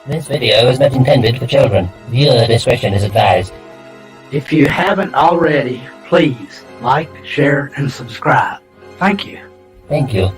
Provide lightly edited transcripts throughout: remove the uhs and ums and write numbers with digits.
This video is not intended for children. Viewer discretion is advised. If you haven't already, please like, share, and subscribe. Thank you. Thank you.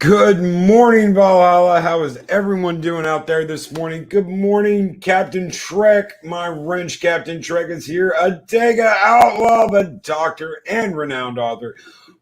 Good morning, Valhalla. How is everyone doing out there this morning? Good morning, Captain Trek. My wrench Captain Trek is here. Adega Outlaw, the doctor and renowned author.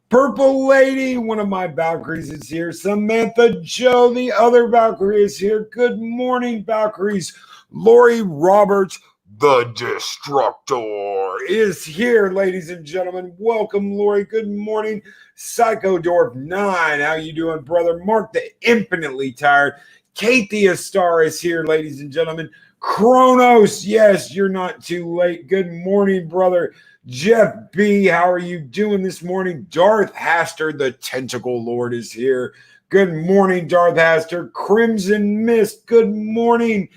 Purple Lady, one of my Valkyries, is here. Samantha Joe, the other Valkyrie, is here. Good morning, Valkyries. Lori Roberts, the Destructor, is here, ladies and gentlemen. Welcome, Lori. Good morning. Psychodorf 9, how you doing, brother? Mark the Infinitely Tired. Kate the Star is here, ladies and gentlemen. Kronos, yes, you're not too late. Good morning, brother. Jeff B, how are you doing this morning? Darth Haster, the Tentacle Lord, is here. Good morning, Darth Haster. Crimson Mist, good morning.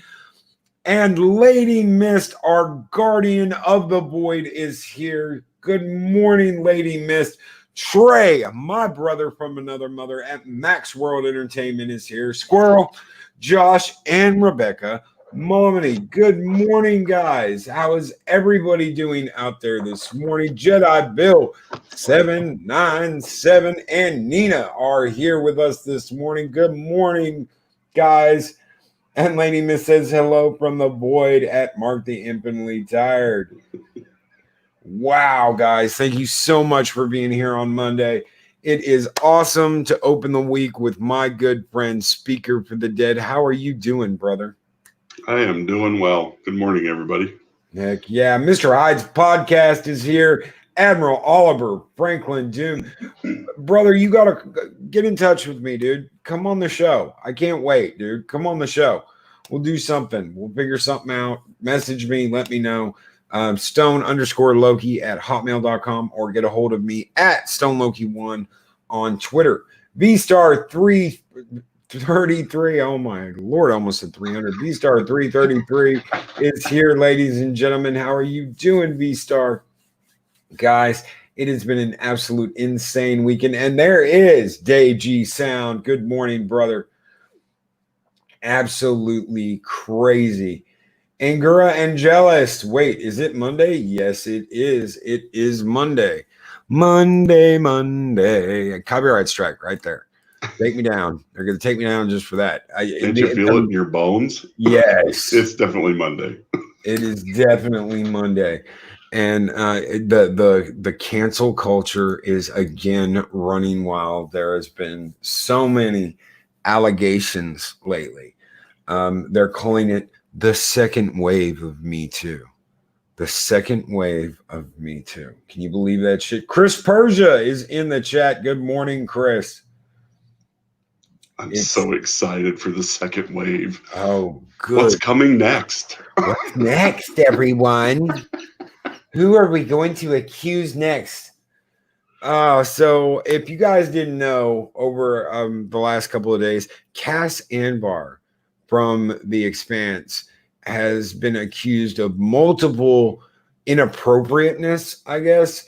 And Lady Mist, our guardian of the void, is here. Good morning, Lady Mist. Trey, my brother from another mother at Max World Entertainment, is here. Squirrel, Josh, and Rebecca. Mommy, good morning, guys. How is everybody doing out there this morning? Jedi Bill 797 and Nina are here with us this morning. Good morning, guys. And Lady Miss says hello from the void at Mark the Infinitely Tired. Wow, guys. Thank you so much for being here on Monday. It is awesome to open the week with my good friend, Speaker for the Dead. How are you doing, brother? I am doing well. Good morning, everybody. Heck yeah. Mr. Hyde's podcast is here. Admiral Oliver Franklin Doom. Brother, you got to get in touch with me, dude. Come on the show. I can't wait, dude. Come on the show. We'll do something. We'll figure something out. Message me. Let me know. Stone_Loki at hotmail.com or get a hold of me at StoneLoki1 on Twitter. VStar333. Oh my Lord, I almost said 300. VStar333 is here, ladies and gentlemen. How are you doing, VStar? Guys, it has been an absolute insane weekend. And there is Dave G Sound. Good morning, brother. Absolutely crazy. Angura Angelis. Wait, is it Monday? Yes, it is. It is Monday. Monday. Copyright strike right there. Take me down. They're going to take me down just for that. Did you feel it in your bones? Yes. It's definitely Monday. It is definitely Monday. And the cancel culture is again running wild. There has been so many allegations lately. They're calling it the second wave of Me Too. The second wave of Me Too. Can you believe that shit? Chris Persia is in the chat. Good morning, Chris. I'm so excited for the second wave. Oh, good. What's coming next? What's next, everyone? Who are we going to accuse next? So if you guys didn't know, over the last couple of days, Cas Anvar from The Expanse has been accused of multiple inappropriateness, I guess.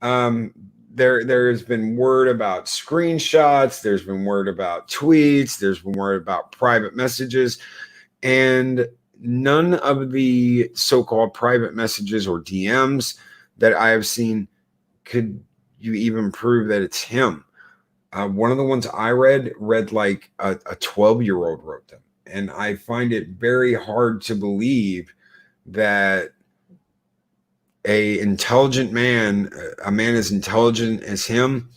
There has been word about screenshots. There's been word about tweets. There's been word about private messages. And none of the so-called private messages or DMs that I have seen could you even prove that it's him. One of the ones I read like a 12-year-old wrote them. And I find it very hard to believe that a intelligent man, a man as intelligent as him,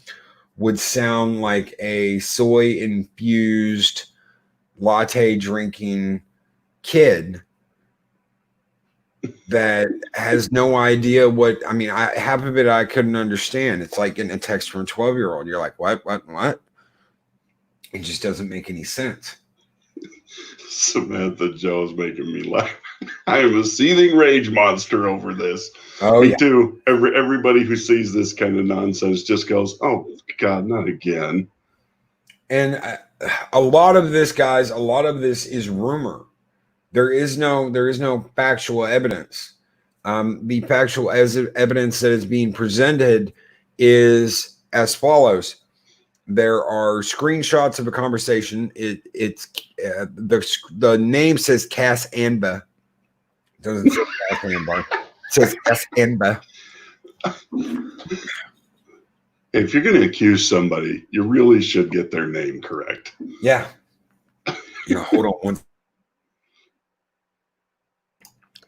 would sound like a soy-infused, latte-drinking kid that has no idea what. I mean, half of it I couldn't understand. It's like getting a text from a 12-year-old. You're like, what? It just doesn't make any sense. Samantha Joe's making me laugh. I am a seething rage monster over this. Oh, me yeah. too. Everybody who sees this kind of nonsense just goes, "Oh God, not again." And a lot of this, guys, a lot of this is rumor. There is no factual evidence. The factual evidence that is being presented is as follows. There are screenshots of a conversation. It's the name says Cas Anvar. It doesn't say Cas Anvar. It says Cas Anvar. If you're going to accuse somebody, you really should get their name correct. Yeah. Hold on one.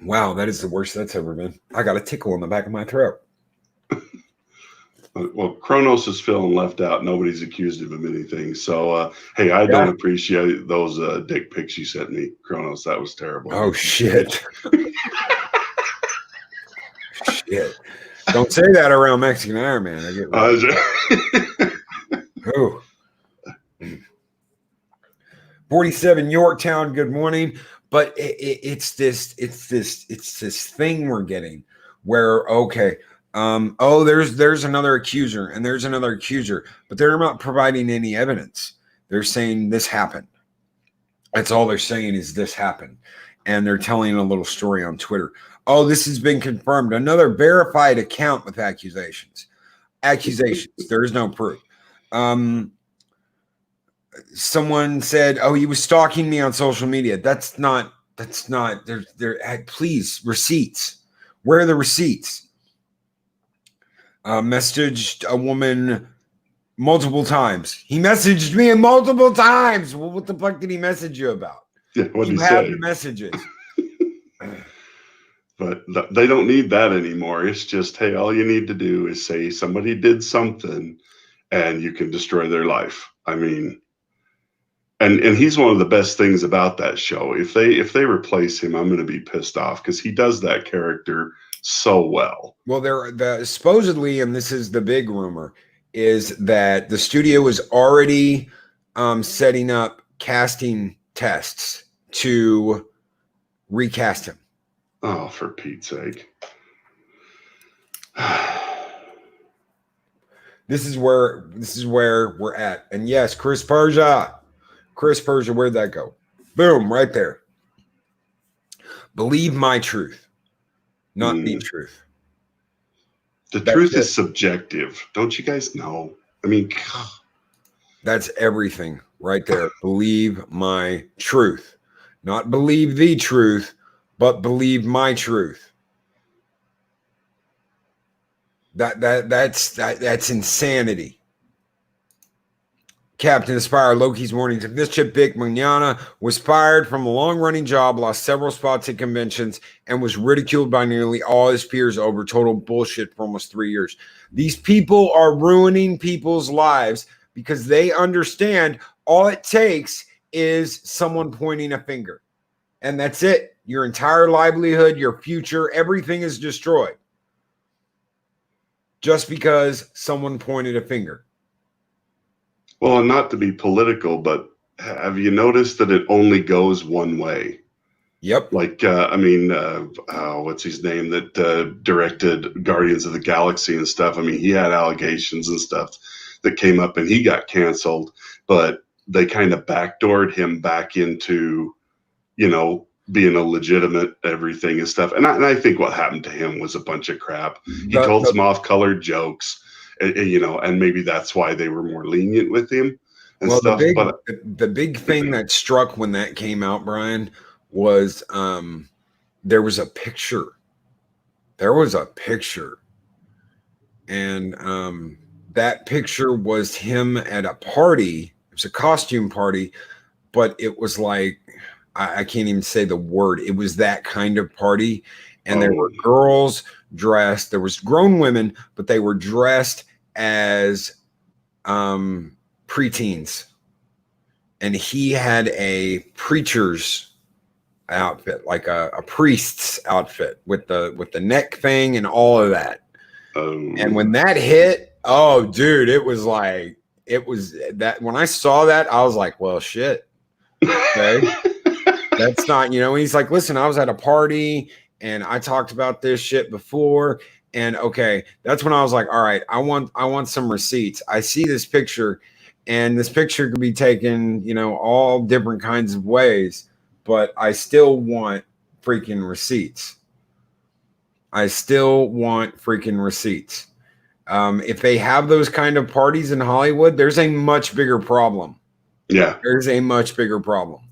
Wow, that is the worst that's ever been. I got a tickle in the back of my throat. Well, Kronos is feeling left out. Nobody's accused him of anything. So, hey, I don't appreciate those dick pics you sent me, Kronos. That was terrible. Oh, shit. Shit. Don't say that around Mexican Iron Man. I get oh. 47 Yorktown, good morning. But it's this thing we're getting where, okay, there's another accuser and there's another accuser, but they're not providing any evidence. They're saying this happened. That's all they're saying is this happened. And they're telling a little story on Twitter. Oh, this has been confirmed. Another verified account with accusations. There is no proof. Someone said, "Oh, he was stalking me on social media." That's not. Please, receipts. Where are the receipts? Messaged a woman multiple times. He messaged me multiple times. Well, what the fuck did he message you about? Yeah, what did he have say? The messages. But they don't need that anymore. It's just, hey, all you need to do is say somebody did something and you can destroy their life. I mean, and he's one of the best things about that show. If they replace him, I'm going to be pissed off because he does that character so well. Well, supposedly, and this is the big rumor, is that the studio is already setting up casting tests to recast him. Oh, for Pete's sake. This is where we're at. And yes, Chris Persia, where'd that go? Boom, right there. Believe my truth, not the truth. The truth is subjective. Don't you guys know? I mean, that's everything right there. Believe my truth. Not believe the truth, but believe my truth. That's insanity. Captain Aspire, Loki's warnings. If this chip Vic Magnana was fired from a long-running job, lost several spots at conventions, and was ridiculed by nearly all his peers over total bullshit for almost 3 years. These people are ruining people's lives because they understand all it takes is someone pointing a finger. And that's it. Your entire livelihood, your future, everything is destroyed. Just because someone pointed a finger. Well, and not to be political, but have you noticed that it only goes one way? Yep. Like, what's his name that directed Guardians of the Galaxy and stuff? I mean, he had allegations and stuff that came up and he got canceled, but they kind of backdoored him back into, being a legitimate everything and stuff. And I think what happened to him was a bunch of crap. He told some off-colored jokes, and maybe that's why they were more lenient with him and stuff. The big thing that struck when that came out, Brian, was there was a picture. There was a picture. And that picture was him at a party. It was a costume party, but it was like, I can't even say the word. It was that kind of party. And there were girls dressed. There was grown women, but they were dressed as preteens. And he had a preacher's outfit, like a priest's outfit with the neck thing and all of that. And when that hit, oh, dude, it was that when I saw that, I was like, well, shit. Okay. That's not, he's like, listen, I was at a party and I talked about this shit before. And okay, that's when I was like, all right, I want some receipts. I see this picture, and this picture could be taken, all different kinds of ways, but I still want freaking receipts. If they have those kind of parties in Hollywood, there's a much bigger problem. Yeah. There's a much bigger problem.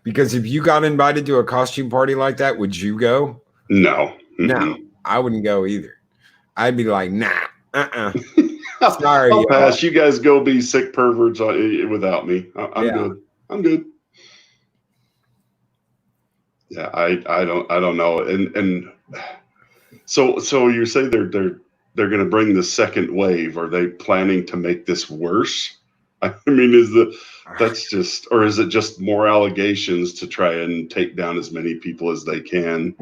Because if you got invited to a costume party like that, would you go? No. Mm-hmm. No, I wouldn't go either. I'd be like, nah, Sorry, I'll pass. You guys go be sick perverts without me. I'm good. I'm good. Yeah, I don't know. And so you say they're going to bring the second wave. Are they planning to make this worse? I mean, is it just more allegations to try and take down as many people as they can?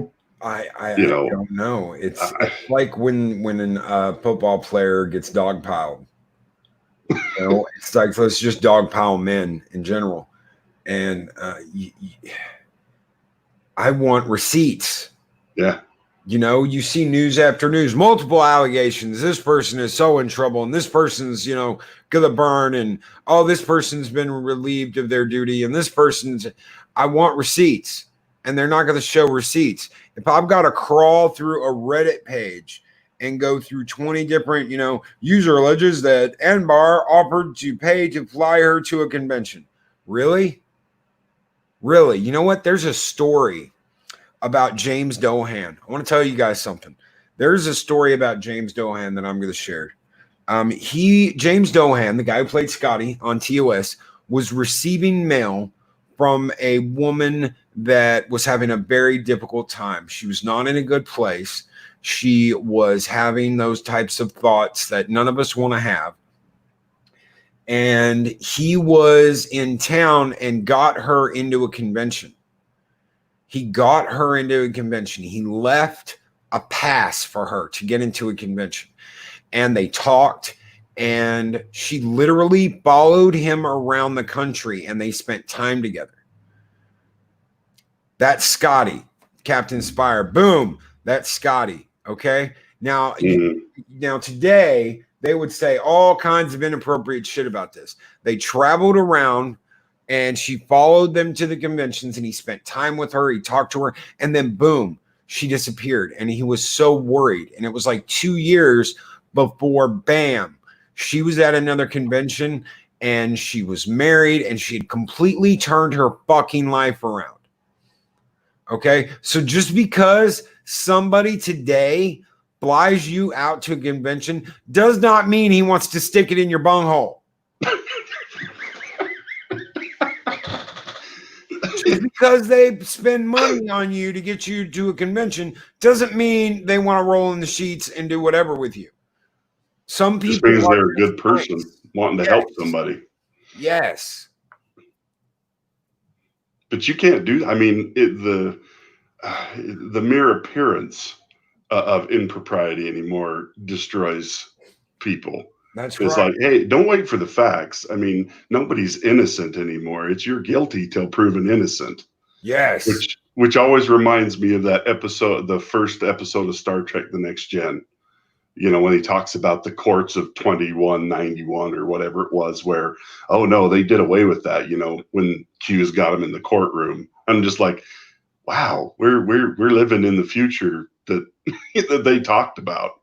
I don't know. It's like when a football player gets dogpiled. It's like, let's just dogpile men in general. And I want receipts. Yeah. You see news after news, multiple allegations. This person is so in trouble, and this person's, gonna burn, and this person's been relieved of their duty, and this person's. I want receipts, and they're not gonna show receipts. If I've got to crawl through a Reddit page and go through 20 different, user alleges that Anvar offered to pay to fly her to a convention. Really? You know what? There's a story about James Dohan. I want to tell you guys something. There's a story about James Dohan that I'm going to share. James Dohan, the guy who played Scotty on TOS, was receiving mail from a woman that was having a very difficult time. She was not in a good place. She was having those types of thoughts that none of us want to have. And he was in town and got her into a convention. He left a pass for her to get into a convention. And they talked, and she literally followed him around the country, and they spent time together. That's Scotty, Captain Spire. Boom. That's Scotty. Okay. Now, now today they would say all kinds of inappropriate shit about this. They traveled around, and she followed them to the conventions, and he spent time with her. He talked to her, and then boom, she disappeared. And he was so worried. And it was like 2 years before, bam, she was at another convention, and she was married, and she had completely turned her fucking life around. Okay. So just because somebody today flies you out to a convention does not mean he wants to stick it in your bunghole. Just because they spend money on you to get you to a convention doesn't mean they want to roll in the sheets and do whatever with you. Some people just means they're a good person wanting to help somebody. Yes. But you can't do. I mean, the mere appearance of impropriety anymore destroys people. It's like, hey, don't wait for the facts. I mean, nobody's innocent anymore. It's you're guilty till proven innocent. Yes. Which always reminds me of that episode, the first episode of Star Trek: The Next Gen. When he talks about the courts of 2191 or whatever it was, where, oh no, they did away with that. When Q's got him in the courtroom. I'm just like, wow, we're living in the future that that they talked about.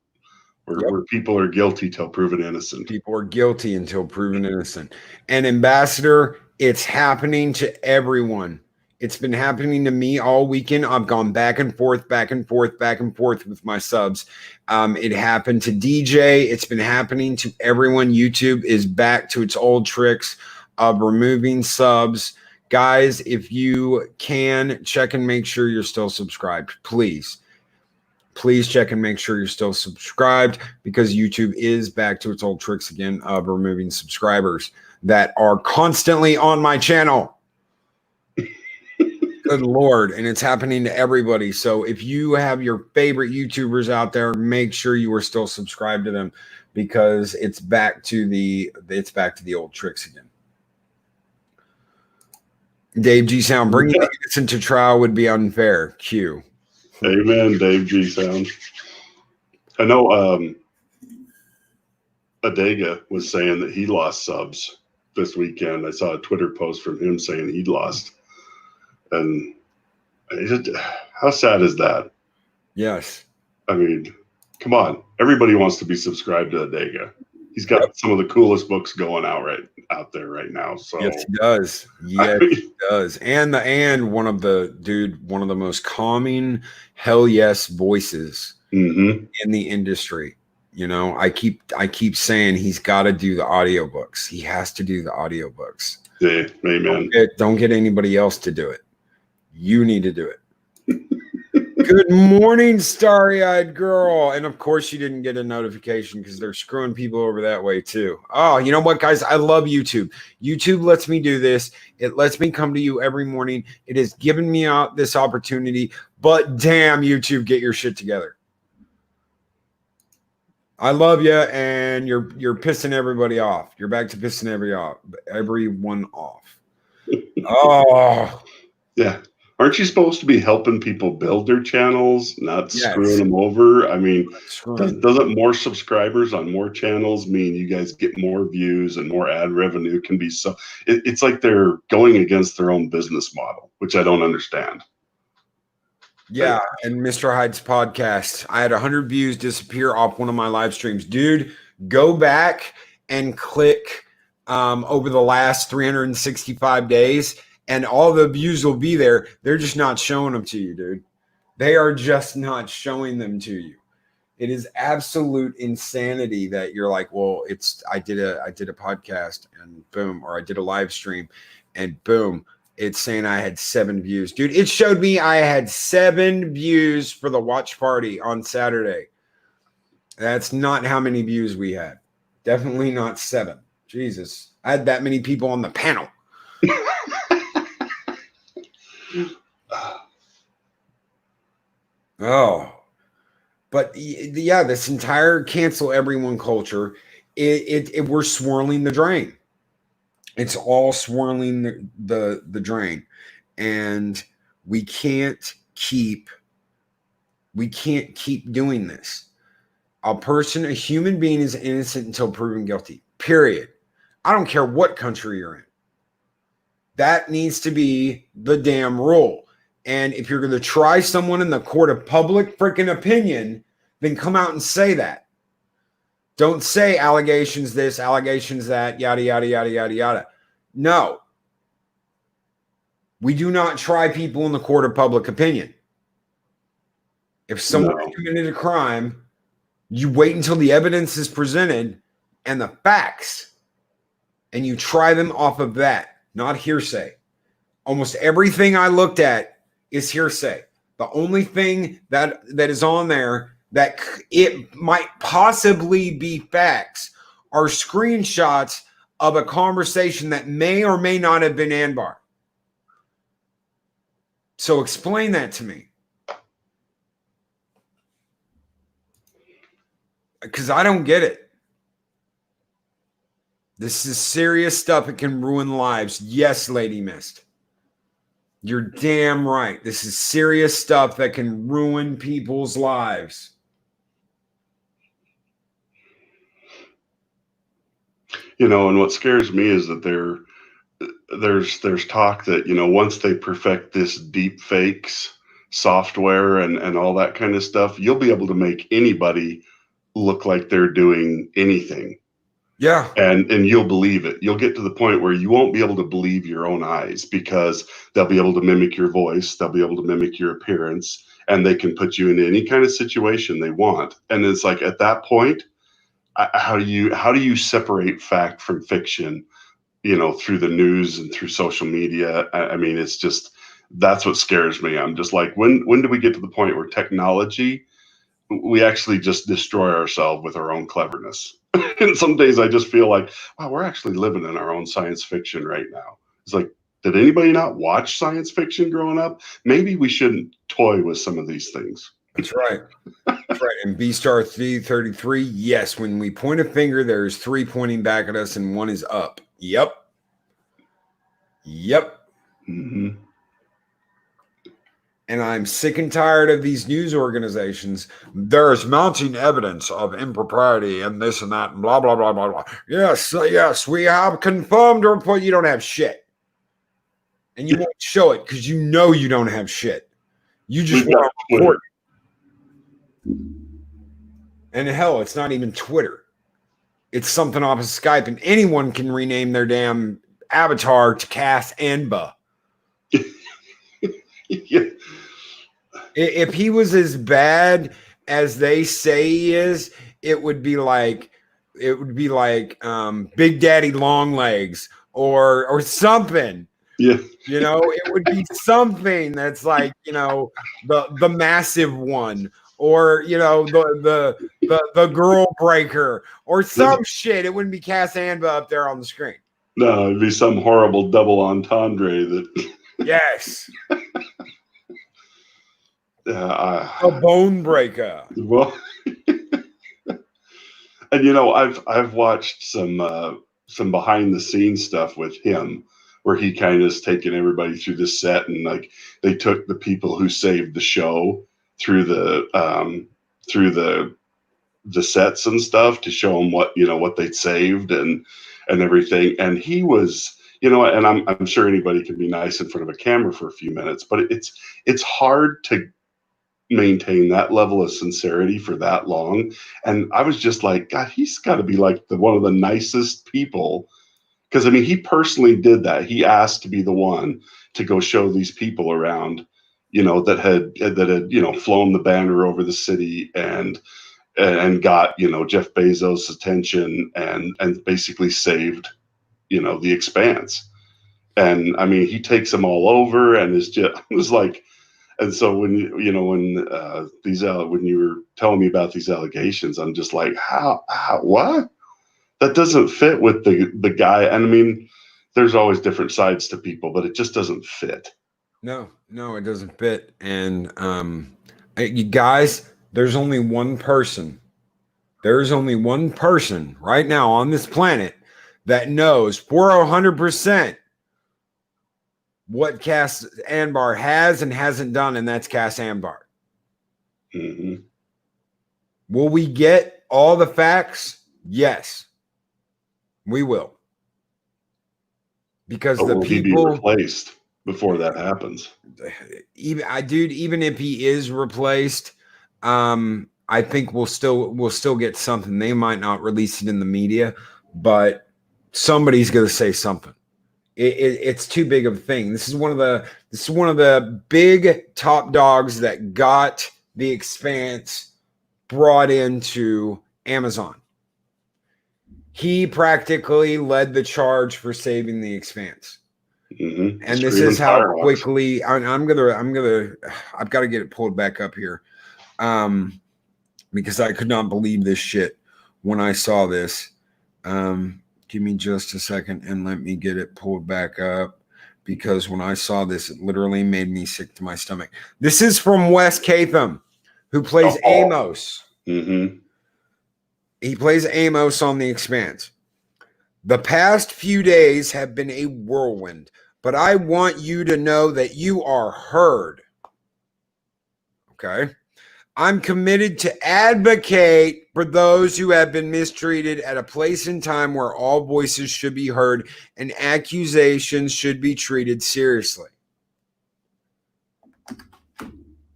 Where people are guilty till proven innocent. People are guilty until proven innocent. And Ambassador, It's happening to everyone. It's been happening to me all weekend. I've gone back and forth with my subs. It happened to DJ. It's been happening to everyone. YouTube is back to its old tricks of removing subs. Guys, if you can, check and make sure you're still subscribed, please. Please check and make sure you're still subscribed, because YouTube is back to its old tricks again of removing subscribers that are constantly on my channel. Good Lord. And it's happening to everybody. So if you have your favorite YouTubers out there, make sure you are still subscribed to them, because it's back to the old tricks again. Dave G Sound, bringing the innocent to trial would be unfair. Q. Amen, Dave G Sound. I know Adega was saying that he lost subs this weekend. I saw a Twitter post from him saying he'd lost. And how sad is that? Yes. I mean, come on. Everybody wants to be subscribed to Adega. He's got some of the coolest books going out there right now. So yes, he does. Yes, he does. And one of the most calming hell yes voices in the industry. You know, I keep saying he's got to do the audiobooks. He has to do the audiobooks. Yeah, amen. Don't get anybody else to do it. You need to do it. Good morning, starry-eyed girl. And of course, you didn't get a notification because they're screwing people over that way too. Oh, you know what, guys? I love YouTube. YouTube lets me do this. It lets me come to you every morning. It has given me this opportunity. But damn, YouTube, get your shit together. I love you, and you're pissing everybody off. You're back to pissing everyone off. Oh, yeah. Aren't you supposed to be helping people build their channels, not screwing them over? I mean, doesn't more subscribers on more channels mean you guys get more views and more ad revenue? Can be so. It's like they're going against their own business model, which I don't understand. Yeah, and Mr. Hyde's podcast, I had 100 views disappear off one of my live streams. Dude, go back and click over the last 365 days, and all the views will be there. They're just not showing them to you, dude. They are just not showing them to you. It is absolute insanity that you're like, well, I did a podcast and boom, or I did a live stream and boom. It's saying I had 7 views. Dude, it showed me I had 7 views for the watch party on Saturday. That's not how many views we had. Definitely not 7. Jesus. I had that many people on the panel. Oh. But yeah, this entire cancel everyone culture, we're swirling the drain. It's all swirling the drain, and we can't keep doing this. A human being is innocent until proven guilty, period. I don't care what country you're in. That needs to be the damn rule. And if you're going to try someone in the court of public freaking opinion, then come out and say that. Don't say allegations this, allegations that, yada, yada, yada, yada, yada. No. We do not try people in the court of public opinion. If someone has committed a crime, you wait until the evidence is presented and the facts, and you try them off of that, not hearsay. Almost everything I looked at is hearsay. The only thing that is on there that it might possibly be facts are screenshots of a conversation that may or may not have been Anvar. So explain that to me. Because I don't get it. This is serious stuff. It can ruin lives. Yes, Lady Mist. You're damn right. This is serious stuff that can ruin people's lives. You know, and what scares me is that there's talk that, you know, once they perfect this deep fakes software and all that kind of stuff, you'll be able to make anybody look like they're doing anything. Yeah. And you'll believe it. You'll get to the point where you won't be able to believe your own eyes, because they'll be able to mimic your voice. They'll be able to mimic your appearance, and they can put you in any kind of situation they want. And it's like, at that point, how do you separate fact from fiction, through the news and through social media? I mean, it's just, that's what scares me. I'm just like, when do we get to the point where technology, we actually just destroy ourselves with our own cleverness? And some days I just feel like, wow, we're actually living in our own science fiction right now. It's like, did anybody not watch science fiction growing up? Maybe we shouldn't toy with some of these things. That's right. That's right. And B-Star 333, yes, when we point a finger, there's 3 pointing back at us and 1 is up. Yep. Mm-hmm. And I'm sick and tired of these news organizations. There's mounting evidence of impropriety and this and that and blah, blah, blah, blah, blah. Yes, we have confirmed a report. You don't have shit. And you won't show it because you know you don't have shit. You just want to report it. And hell, it's not even Twitter. It's something off of Skype, and anyone can rename their damn avatar to Cas Anvar. Yeah. If he was as bad as they say he is, it would be like Big Daddy Long Legs or something. Yeah. It would be something that's like, the massive one, or the girl breaker or some shit. It wouldn't be Cas Anvar up there on the screen. No, it'd be some horrible double entendre that. Yes. A bone breaker. Well, and I've watched some behind the scenes stuff with him, where he kind of has taken everybody through the set, and like they took the people who saved the show through the sets and stuff to show them what they'd saved and everything. And he was, and I'm sure anybody can be nice in front of a camera for a few minutes, but it's hard to maintain that level of sincerity for that long. And I was just like, God, he's got to be like one of the nicest people, because I mean, he personally did that. He asked to be the one to go show these people around, that had flown the banner over the city and got Jeff Bezos' attention and basically saved the Expanse. And I mean, he takes them all over, and is just, it was like. And so when when you were telling me about these allegations, I'm just like, how what? That doesn't fit with the guy. And I mean, there's always different sides to people, but it just doesn't fit. No, it doesn't fit. And you guys, there's only one person. There's only one person right now on this planet that knows for 100% what Cas Anvar has and hasn't done, and that's Cas Anvar. Mm-hmm. Will we get all the facts? Yes, we will. Because the people be replaced before that happens. Even if he is replaced, I think we'll still get something. They might not release it in the media, but somebody's going to say something. It's too big of a thing. This is one of the big top dogs that got the Expanse brought into Amazon. He practically led the charge for saving the Expanse. Mm-hmm. And this is how quickly I've got to get it pulled back up here. Because I could not believe this shit when I saw this. Give me just a second and let me get it pulled back up, because when I saw this, it literally made me sick to my stomach. This is from Wes Catham, who plays Amos. Mm-hmm. He plays Amos on The Expanse. The past few days have been a whirlwind, but I want you to know that you are heard. Okay? I'm committed to advocate for those who have been mistreated at a place and time where all voices should be heard and accusations should be treated seriously.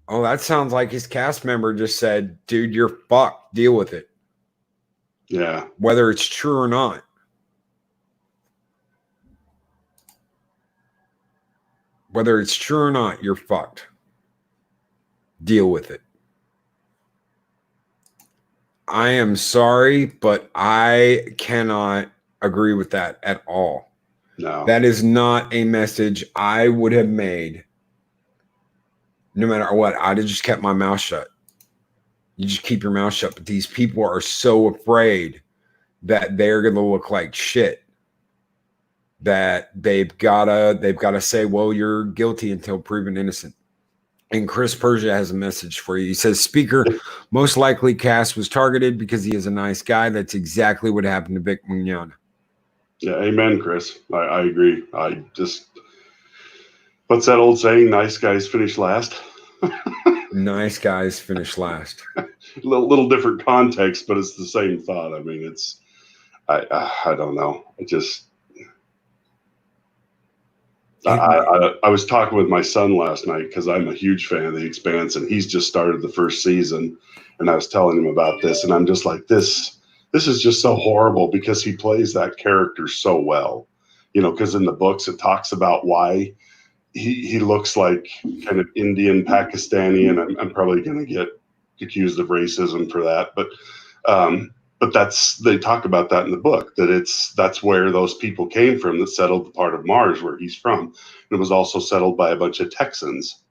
Oh, that sounds like his cast member just said, dude, you're fucked. Deal with it. Yeah. Whether it's true or not. Whether it's true or not, you're fucked. Deal with it. I am sorry, but I cannot agree with that at all. No. That is not a message I would have made. No matter what, I'd have just kept my mouth shut. You just keep your mouth shut. But these people are so afraid that they're going to look like shit that they've got to say, well, you're guilty until proven innocent. And Chris Persia has a message for you. He says, Speaker, most likely Cas was targeted because he is a nice guy. That's exactly what happened to Vic Mignogna. Yeah, amen, Chris. I agree. I just, what's that old saying? Nice guys finish last. Nice guys finish last. little different context, but it's the same thought. I mean, it's, I don't know. I was talking with my son last night because I'm a huge fan of The Expanse, and he's just started the first season, and I was telling him about this, and I'm just like, this is just so horrible because he plays that character so well, because in the books it talks about why he looks like kind of Indian, Pakistani, and I'm probably going to get accused of racism for that, but they talk about that in the book, that's where those people came from that settled the part of Mars where he's from. It was also settled by a bunch of Texans.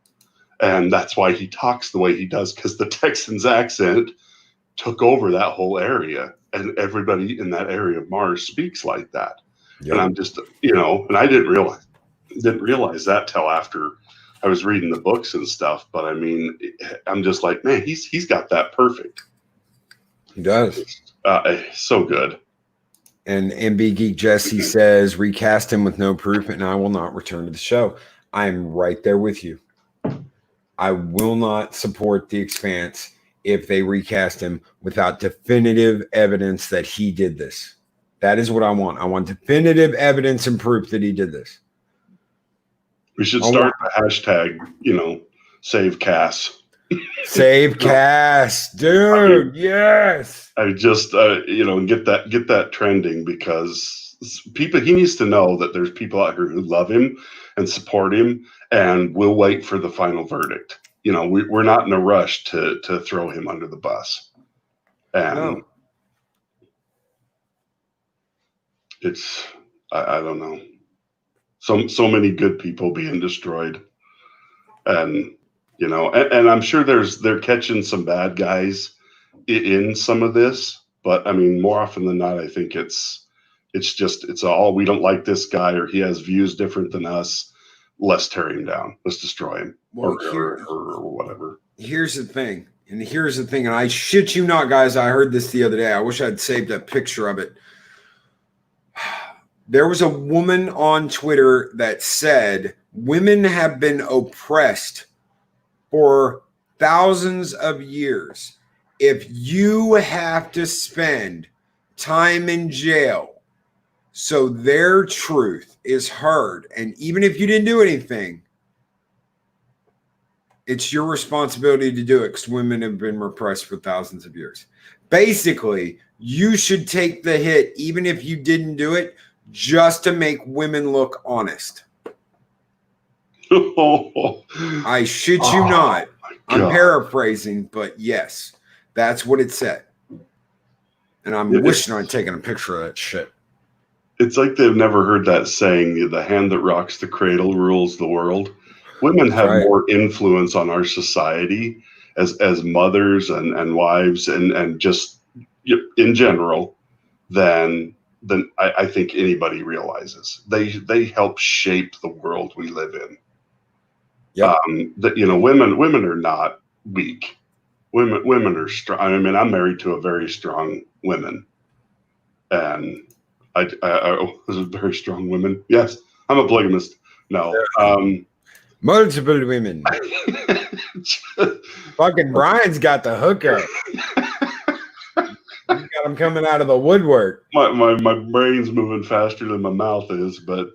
And that's why he talks the way he does, because the Texans accent took over that whole area. And everybody in that area of Mars speaks like that. Yep. And I'm just, and I didn't realize that till after I was reading the books and stuff. But I mean, I'm just like, man, he's got that perfect. He does. So good. And MB Geek Jesse says, recast him with no proof, and I will not return to the show. I'm right there with you. I will not support The Expanse if they recast him without definitive evidence that he did this. That is what I want. I want definitive evidence and proof that he did this. We should start the hashtag, save Cas. Save Cas, dude. Yes. I just, get that trending, because he needs to know that there's people out here who love him and support him, and we'll wait for the final verdict. We're not in a rush to throw him under the bus. And no. It's, I don't know. So many good people being destroyed. And, and I'm sure they're catching some bad guys in some of this, but I mean, more often than not, I think it's all, we don't like this guy, or he has views different than us. Let's tear him down. Let's destroy him, or whatever. Here's the thing. And I shit you not, guys. I heard this the other day. I wish I'd saved a picture of it. There was a woman on Twitter that said women have been oppressed for thousands of years. If you have to spend time in jail so their truth is heard, and even if you didn't do anything, it's your responsibility to do it, because women have been repressed for thousands of years. Basically, you should take the hit even if you didn't do it, just to make women look honest. I shit you not. I'm paraphrasing, but yes, that's what it said. And I'm wishing I'd taken a picture of that shit. It's like they've never heard that saying, the hand that rocks the cradle rules the world. Women have more influence on our society as mothers and wives and just in general than I think anybody realizes. They help shape the world we live in. Yep. Women are not weak. Women are strong. I mean, I'm married to a very strong woman, and I was a very strong woman. Yes, I'm a polygamist. No, multiple women. Fucking Brian's got the hookup. You got him coming out of the woodwork. My brain's moving faster than my mouth is, but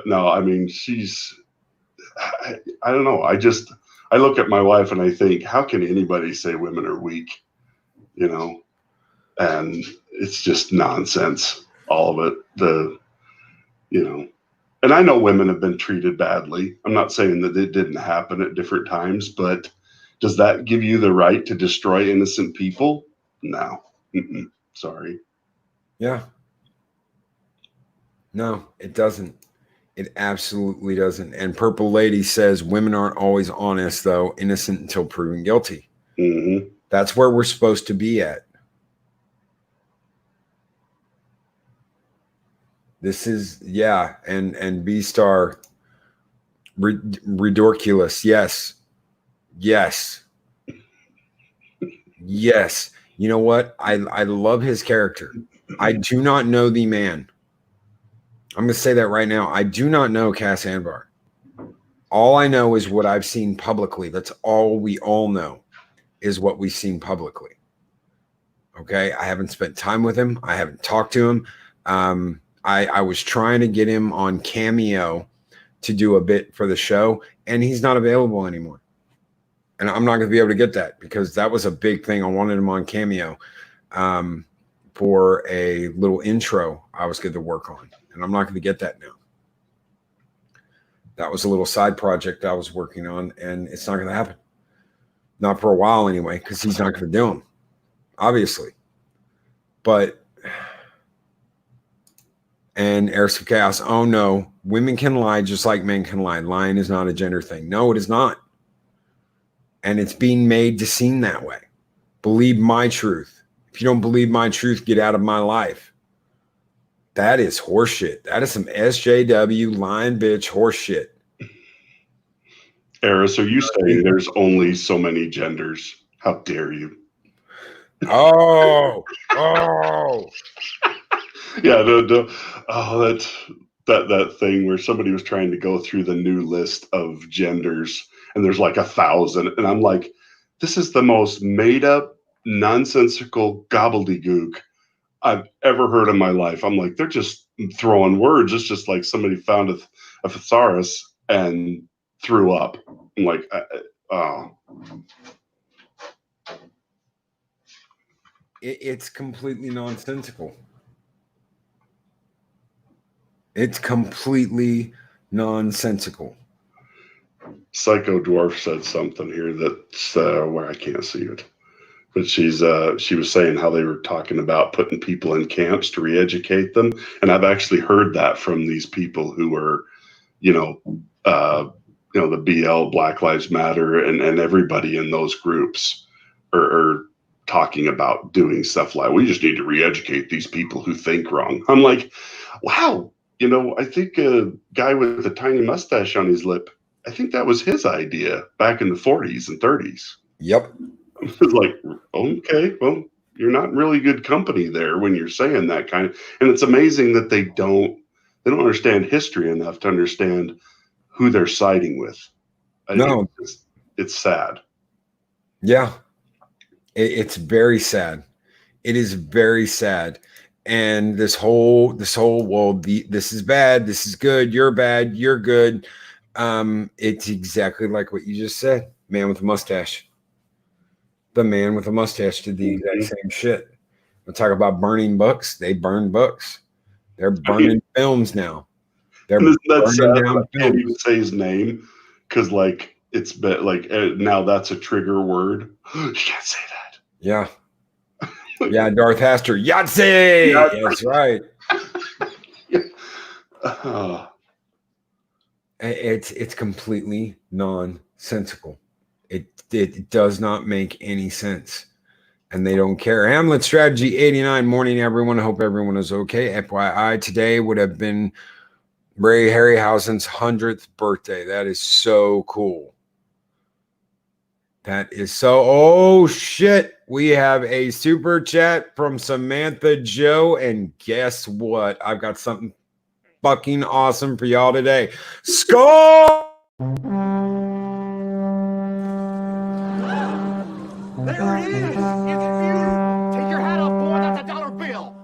no, I mean, I don't know. I look at my wife and I think, how can anybody say women are weak? and it's just nonsense. All of it. And I know women have been treated badly. I'm not saying that it didn't happen at different times, but does that give you the right to destroy innocent people? No. Sorry. Yeah. No, it doesn't. It absolutely doesn't. And Purple Lady says women aren't always honest, though, innocent until proven guilty. Mm-hmm. That's where we're supposed to be at. This is, yeah, and B-Star, ridiculous. Yes. You know what? I love his character. I do not know the man. I'm going to say that right now. I do not know Cas Anvar. All I know is what I've seen publicly. That's all we all know is what we've seen publicly. Okay? I haven't spent time with him. I haven't talked to him. I was trying to get him on Cameo to do a bit for the show, and he's not available anymore. And I'm not going to be able to get that because that was a big thing. I wanted him on Cameo for a little intro I was going to work on, and I'm not going to get that now. That was a little side project I was working on, and it's not going to happen. Not for a while anyway, because he's not going to do them, obviously. But, and Heirs of Chaos, oh no, women can lie just like men can lie. Lying is not a gender thing. No, it is not. And it's being made to seem that way. Believe my truth. If you don't believe my truth, get out of my life. That is horseshit. That is some SJW lying bitch horseshit. Eris, are you saying there's only so many genders? How dare you? Oh. Yeah, that thing where somebody was trying to go through the new list of genders, and there's like 1,000, and I'm like, this is the most made up, nonsensical gobbledygook I've ever heard in my life. I'm like, they're just throwing words. It's just like somebody found a thesaurus and threw up. I'm like, oh. It's completely nonsensical. It's completely nonsensical. Psycho Dwarf said something here that's where I can't see it. But she was saying how they were talking about putting people in camps to re-educate them. And I've actually heard that from these people who are, the BL, Black Lives Matter, and everybody in those groups are talking about doing stuff like, we just need to re-educate these people who think wrong. I'm like, wow, I think a guy with a tiny mustache on his lip, I think that was his idea back in the 40s and 30s. Yep. It's like, okay, well, you're not really good company there when you're saying that kind of, and it's amazing that they don't understand history enough to understand who they're siding with. No, it's sad. Yeah, it's very sad. It is very sad. And this whole this is bad, this is good, you're bad, you're good. It's exactly like what you just said. Man with a mustache. The man with a mustache did the exact same shit. We'll talk about burning books. They burn books. They're burning films now. They're burning down I can't even say his name because, like, it's like now that's a trigger word. You can't say that. Yeah. Yeah, Darth Haster. Yahtzee! That's right. It's completely nonsensical. It does not make any sense. And they don't care. Hamlet Strategy 89. Morning, everyone. I hope everyone is okay. FYI, today would have been Ray Harryhausen's 100th birthday. That is so cool. That is so... Oh, shit. We have a super chat from Samantha Joe. And guess what? I've got something fucking awesome for y'all today. Skull! There it is! It's you! Take your hat off, boy. That's a $1 bill.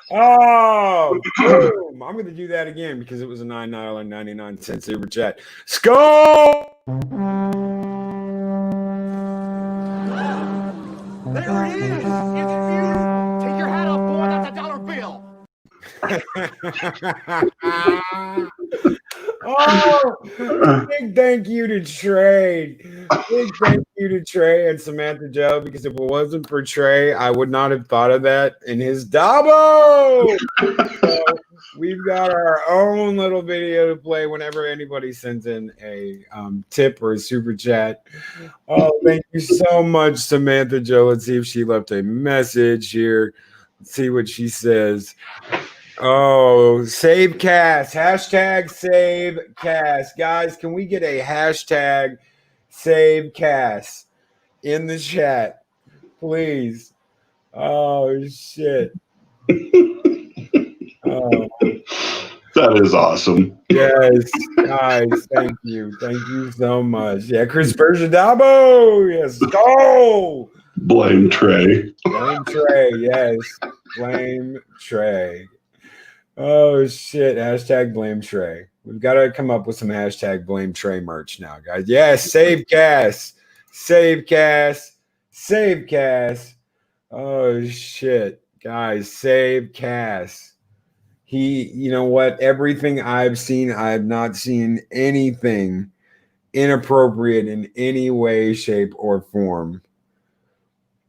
Oh, boom. I'm going to do that again because it was a $9.99 super chat. Skull! There it is. It's beautiful. Take your hat off, boy. That's a dollar bill. Oh, big thank you to Trey. Big thank you to Trey and Samantha Joe, because if it wasn't for Trey, I would not have thought of that in his Dabo. So we've got our own little video to play whenever anybody sends in a tip or a super chat. Oh, thank you so much, Samantha Joe. Let's see if she left a message here. Let's see what she says. Oh, save Cas. Hashtag save Cas. Guys, can we get a hashtag save Cas in the chat, please? Oh, shit. Oh. That is awesome. Yes, guys, thank you. Thank you so much. Yeah, Chris Bergadabo. Yes, go. Blame Trey. Blame Trey. Yes, blame Trey. Oh, shit. Hashtag blame Trey. We've got to come up with some hashtag blame Trey merch now, guys. Yes, save Cas. Save Cas. Save Cas. Oh, shit. Guys, save Cas. You know what? Everything I've seen, I have not seen anything inappropriate in any way, shape, or form.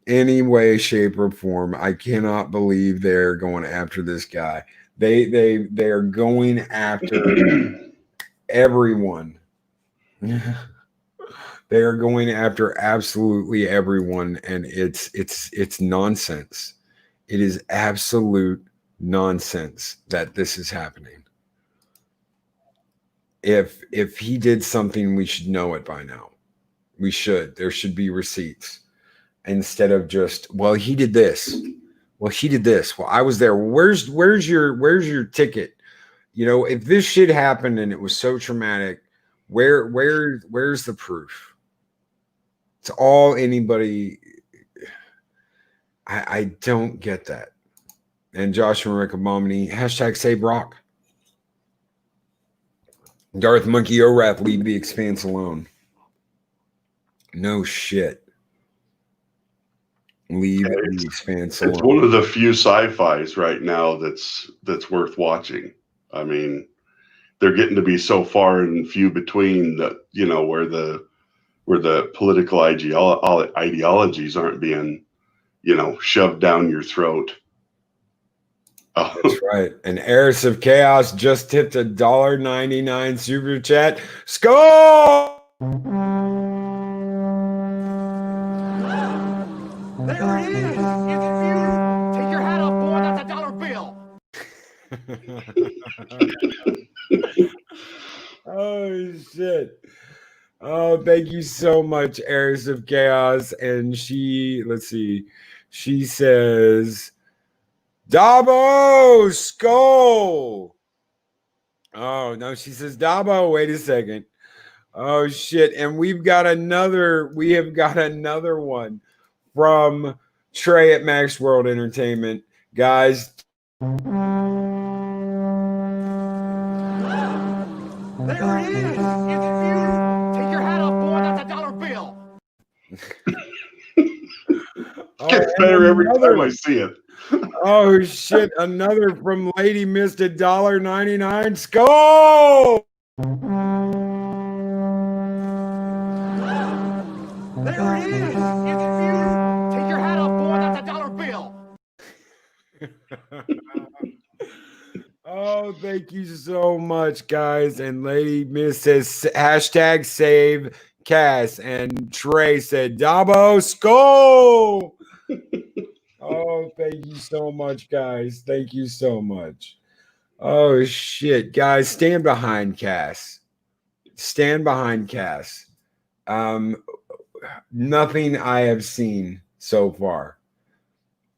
Any way, shape, or form. I cannot believe they're going after this guy. They are going after everyone. They are going after absolutely everyone, and it's nonsense. It is absolute nonsense that this is happening. If he did something, we should know it by now. We should. There should be receipts instead of just, well, he did this. Well, he did this. Well, I was there. Where's your ticket? You know, if this shit happened and it was so traumatic, where's the proof? It's all anybody. I don't get that. And Joshua Riccabomini, hashtag save Rock. Darth Monkey O'Rath, leave the expanse alone. No shit. Leave the expanse alone. It's one of the few sci-fis right now that's worth watching. I mean, they're getting to be so far and few between that, you know, where the political ideologies aren't being, you know, shoved down your throat. That's right. And Heiress of Chaos just tipped $1.99 super chat. Score! There it is. It's beautiful. Take your hat off, boy. That's a dollar bill. Oh, shit. Oh, thank you so much, Heiress of Chaos. And she, let's see, she says, Dabo, skull. Oh, no, she says, Dabo, wait a second. Oh, shit. And we have got another one from Trey at Max World Entertainment. Guys. There it is. It's beautiful. Take your hat off, boy. That's a dollar bill. Gets better every time I see it. Oh shit! Another from Lady Missed $1.99. Skull. There it is. It's beautiful. Take your hat off, boy. That's a dollar bill. Oh, thank you so much, guys. And Lady Miss says hashtag save Cas. And Trey said Dabo skull. Oh, thank you so much, guys. Thank you so much. Oh shit, guys, stand behind Cas. Stand behind Cas. Nothing I have seen so far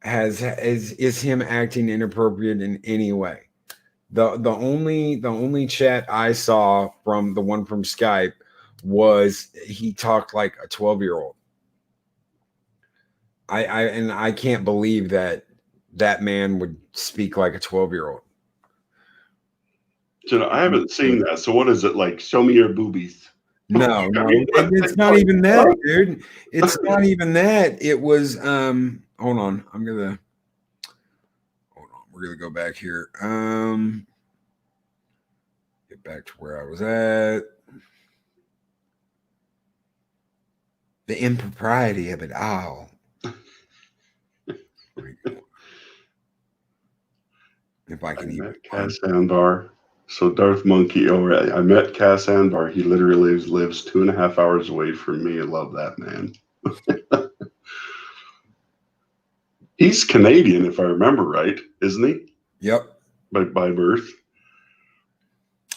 is him acting inappropriate in any way. The only chat I saw from the one from Skype was he talked like a 12-year-old. I can't believe that man would speak like a 12-year-old. So I haven't seen that. So what is it like? Show me your boobies. No, it's not even that, dude. It's not even that. It was hold on. We're gonna go back here. Get back to where I was at. The impropriety of it all. If I can met Cas Anvar. So Darth Monkey, I met Cas Anvar. He literally lives 2.5 hours away from me. I love that man. He's Canadian, if I remember right, isn't he? Yep. By birth.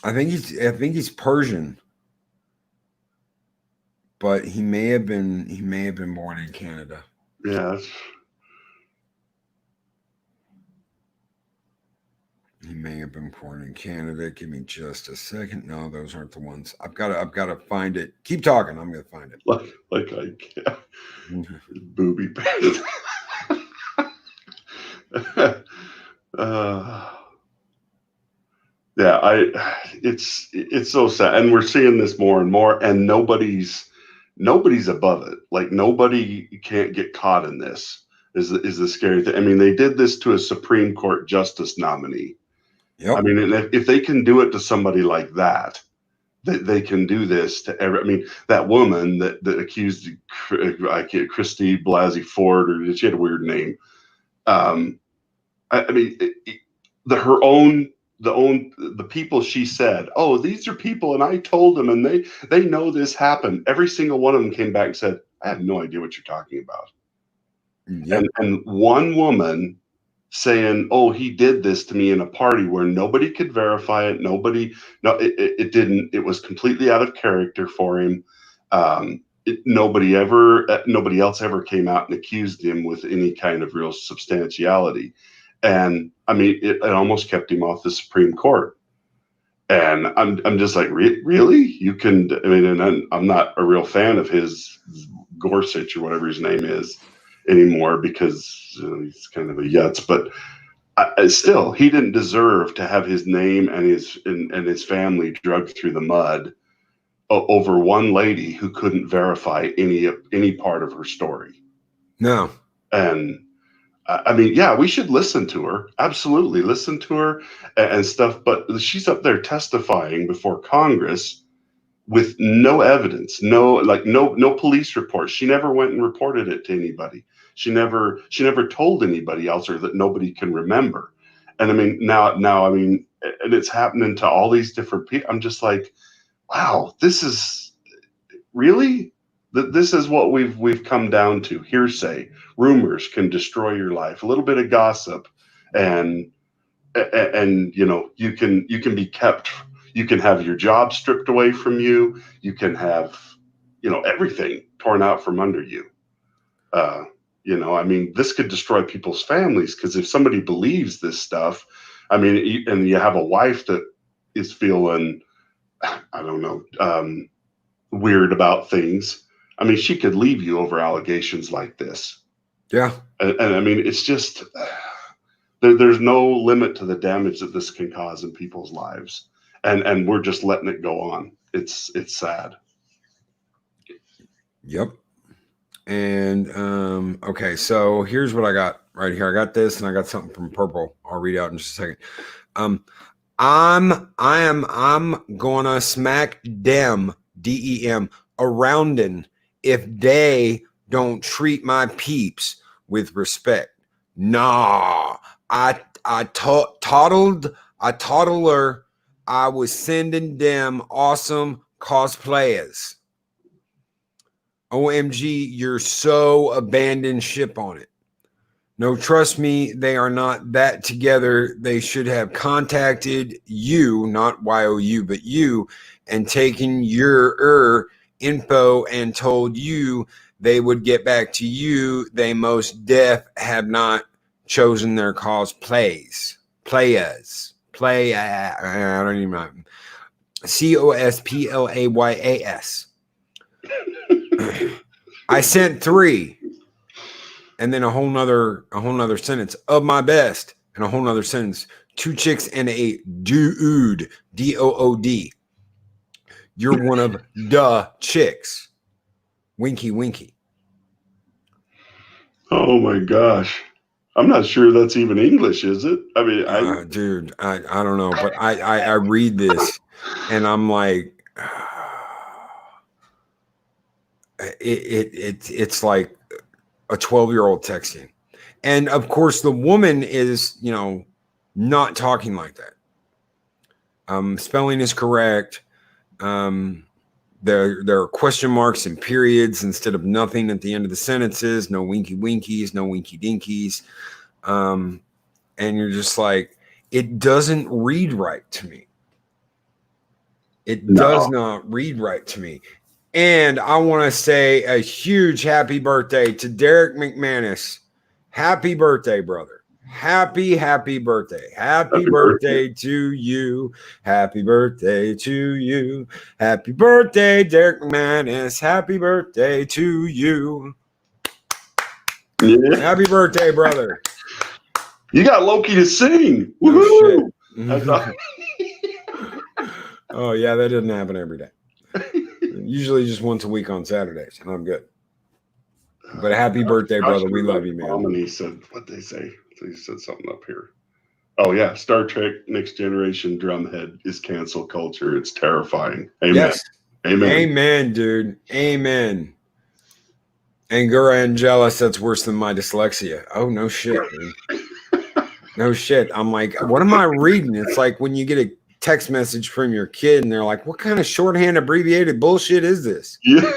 I think he's Persian. But he may have been born in Canada. Yeah. He may have been born in Canada. Give me just a second. No, those aren't the ones. I've got to find it. Keep talking. I'm going to find it. Like I can't. Booby pants. Yeah, it's so sad, and we're seeing this more and more, and nobody's above it. Like nobody can't get caught in this. Is the scary thing? I mean, they did this to a Supreme Court justice nominee. Yep. I mean, and if they can do it to somebody like that, they can do this to every. I mean, that woman that accused Christy Blasey Ford, or she had a weird name. I mean, the people she said, oh, these are people, and I told them, and they know this happened. Every single one of them came back and said, I have no idea what you're talking about. Yep. And one woman saying, oh, he did this to me in a party where nobody could verify it. It didn't. It was completely out of character for him. Nobody else ever came out and accused him with any kind of real substantiality. And I mean, it almost kept him off the Supreme Court. And I'm just like, really? You can? I mean, and I'm not a real fan of his Gorsuch or whatever his name is anymore, because he's kind of a yutz. But still, he didn't deserve to have his name and his family dragged through the mud over one lady who couldn't verify any part of her story. No. And I mean, yeah, we should listen to her. Absolutely listen to her and stuff. But she's up there testifying before Congress with no evidence, no police report. She never went and reported it to anybody. She never told anybody else, or that nobody can remember. And I mean, now, I mean, and it's happening to all these different people. I'm just like, wow, this is really. This is what we've come down to. Hearsay, rumors can destroy your life. A little bit of gossip, and you know, you can be kept. You can have your job stripped away from you. You can have, you know, everything torn out from under you. You know, I mean, this could destroy people's families, because if somebody believes this stuff, I mean, and you have a wife that is feeling, I don't know, weird about things. I mean, she could leave you over allegations like this. Yeah. And I mean, it's just, there's no limit to the damage that this can cause in people's lives. And we're just letting it go on. It's sad. Yep. And, okay. So here's what I got right here. I got this, and I got something from Purple. I'll read out in just a second. I'm gonna smack them, DEM, aroundin' if they don't treat my peeps with respect. Nah, I toddled her. I was sending them awesome cosplayers. OMG, you're so abandoned ship on it. No, trust me, they are not that together. They should have contacted you, not YOU, but you, and taken your info and told you they would get back to you. They most def have not chosen their players. I don't even know. COSPLAYAS. I sent 3, and then a whole nother sentence of my best, and a whole nother sentence. 2 chicks and a dude, DOOD. You're one of the chicks. Winky, winky. Oh my gosh. I'm not sure that's even English, is it? I mean, dude, I don't know, but I read this and I'm like, it's like a 12-year-old texting. And of course the woman is, not talking like that. Spelling is correct. There are question marks and periods instead of nothing at the end of the sentences. No winky winkies, no winky dinkies. And you're just like, it doesn't read right to me. It does not read right to me. And I want to say a huge happy birthday to Derek McManus. Happy birthday, brother. Happy birthday. Happy birthday to you. Happy birthday to you. Happy birthday, Derek McManus. Happy birthday to you. Yeah. Happy birthday, brother. You got Loki to sing. No shit. Oh, yeah, that doesn't happen every day. Usually just once a week on Saturdays, and I'm good. But happy birthday, brother. We love you, man. And he said, what'd they say? He said something up here. Oh, yeah. Star Trek Next Generation drumhead is cancel culture. It's terrifying. Amen. Yes. Amen. Amen, dude. Amen. Angura Angelus, that's worse than my dyslexia. Oh, no shit, dude. No shit. I'm like, what am I reading? It's like when you get a text message from your kid and they're like, what kind of shorthand abbreviated bullshit is this? Yeah.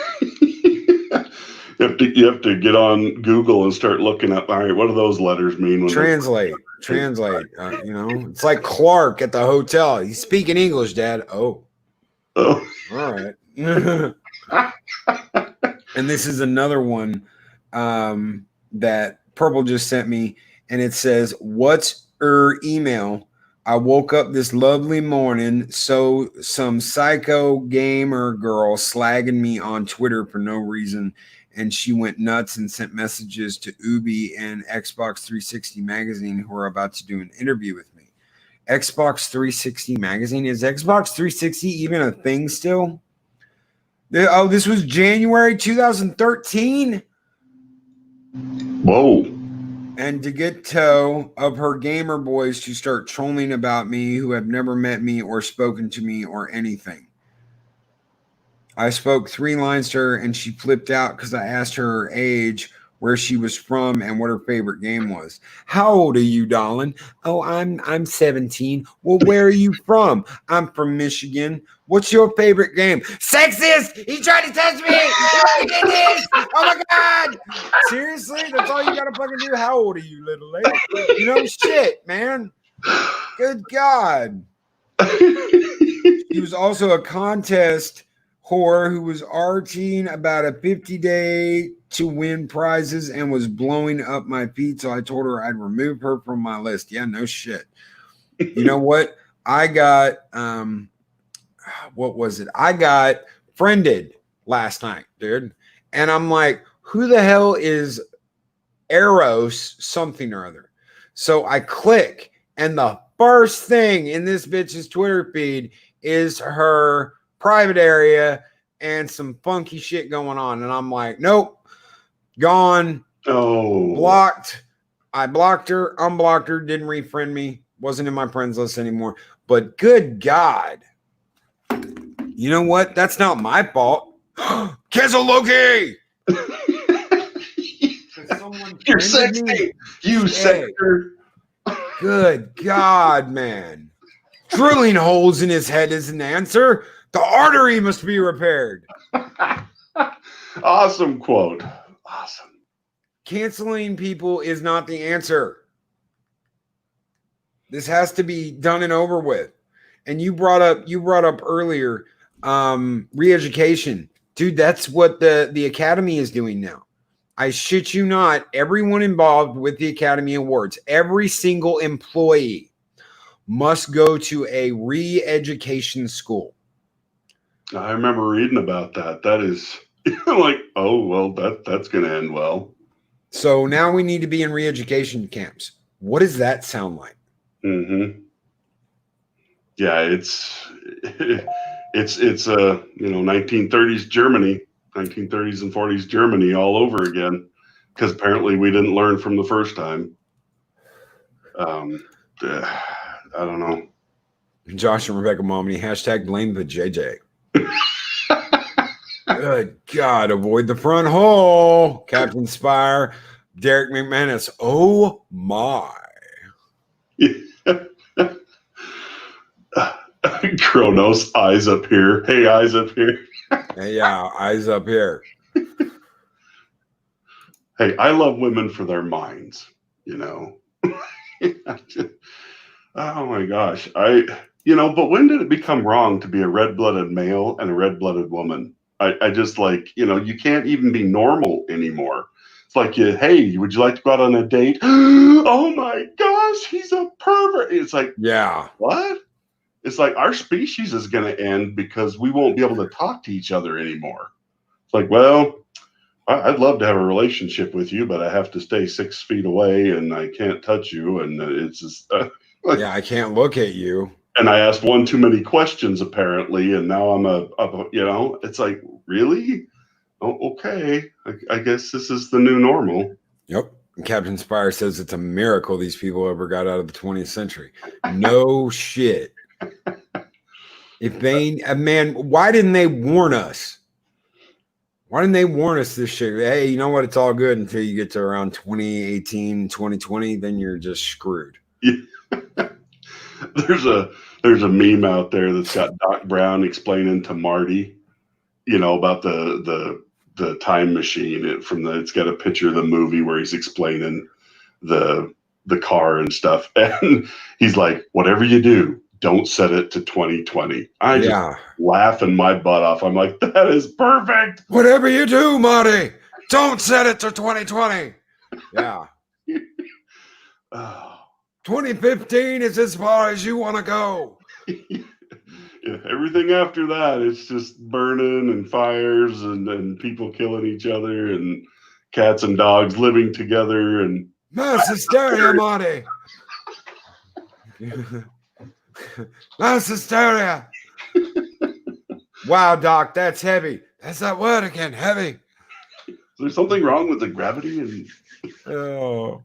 You have to get on Google and start looking up, all right, what do those letters mean? When translate. It's like Clark at the hotel. He's speaking English, Dad. Oh. All right. And this is another one that Purple just sent me, and it says, what's email? I woke up this lovely morning, so some psycho gamer girl slagging me on Twitter for no reason, and she went nuts and sent messages to Ubi and Xbox 360 Magazine, who are about to do an interview with me. Xbox 360 Magazine? Is Xbox 360 even a thing still? Oh, this was January 2013? Whoa. And to get toe of her gamer boys to start trolling about me who have never met me or spoken to me or anything. I spoke 3 lines to her and she flipped out because I asked her her age, where she was from, and what her favorite game was. How old are you, darling? Oh, I'm 17. Well, where are you from? I'm from Michigan. What's your favorite game? Sexist! He tried to touch me! He did this! Oh my God! Seriously? That's all you gotta fucking do? How old are you, little lady? You know, shit, man. Good God. He was also a contest whore who was arting about a 50-day to win prizes and was blowing up my feed. So I told her I'd remove her from my list. Yeah, no shit. You know what? I got, what was it? I got friended last night, dude. And I'm like, who the hell is Eros something or other? So I click, and the first thing in this bitch's Twitter feed is her private area and some funky shit going on. And I'm like, nope, gone. Oh, blocked. I blocked her, unblocked her, didn't refriend me, wasn't in my friends list anymore. But good God, you know what? That's not my fault. Cancel Loki. You're sexy. You sector. Good God, man. Drilling holes in his head is an answer. The artery must be repaired. Awesome quote. Awesome. Canceling people is not the answer. This has to be done and over with. And you brought up earlier re-education. Dude, that's what the Academy is doing now. I shit you not, everyone involved with the Academy Awards, every single employee must go to a re-education school. I remember reading about that. That is like, oh, well, that's going to end well. So now we need to be in re-education camps. What does that sound like? Mm-hmm. Yeah, it's 1930s Germany, 1930s and 40s Germany all over again, because apparently we didn't learn from the first time. I don't know. Josh and Rebecca Momini, hashtag blame the JJ. Good God, avoid the front hole. Captain Spire, Derek McManus. Oh my. Kronos, eyes up here. Hey, eyes up here. Yeah, eyes up here. Hey, I love women for their minds, Oh my gosh. But when did it become wrong to be a red-blooded male and a red-blooded woman? I just you can't even be normal anymore. It's like, hey, would you like to go out on a date? Oh my gosh, he's a pervert. It's like, yeah. What? It's like our species is going to end because we won't be able to talk to each other anymore. It's like, well, I'd love to have a relationship with you, but I have to stay 6 feet away and I can't touch you. And it's just, yeah, I can't look at you. And I asked one too many questions apparently. And now I'm it's like, really? Oh, okay. I guess this is the new normal. Yep. Captain Spire says it's a miracle these people ever got out of the 20th century. No shit. If they, man, why didn't they warn us? Why didn't they warn us this shit? Hey, you know what? It's all good until you get to around 2018, 2020. Then you're just screwed. Yeah. There's a meme out there that's got Doc Brown explaining to Marty, about the time machine. It's got a picture of the movie where he's explaining the car and stuff, and he's like, "Whatever you do, don't set it to 2020." I just laughing my butt off. I'm like, that is perfect. Whatever you do, Marty, don't set it to 2020. Yeah. 2015 is as far as you want to go. Yeah, everything after that, it's just burning and fires and people killing each other and cats and dogs living together and mass hysteria, Marty. Mass hysteria. Wow, Doc, that's heavy. That's that word again, heavy. Is there something wrong with the gravity? Oh.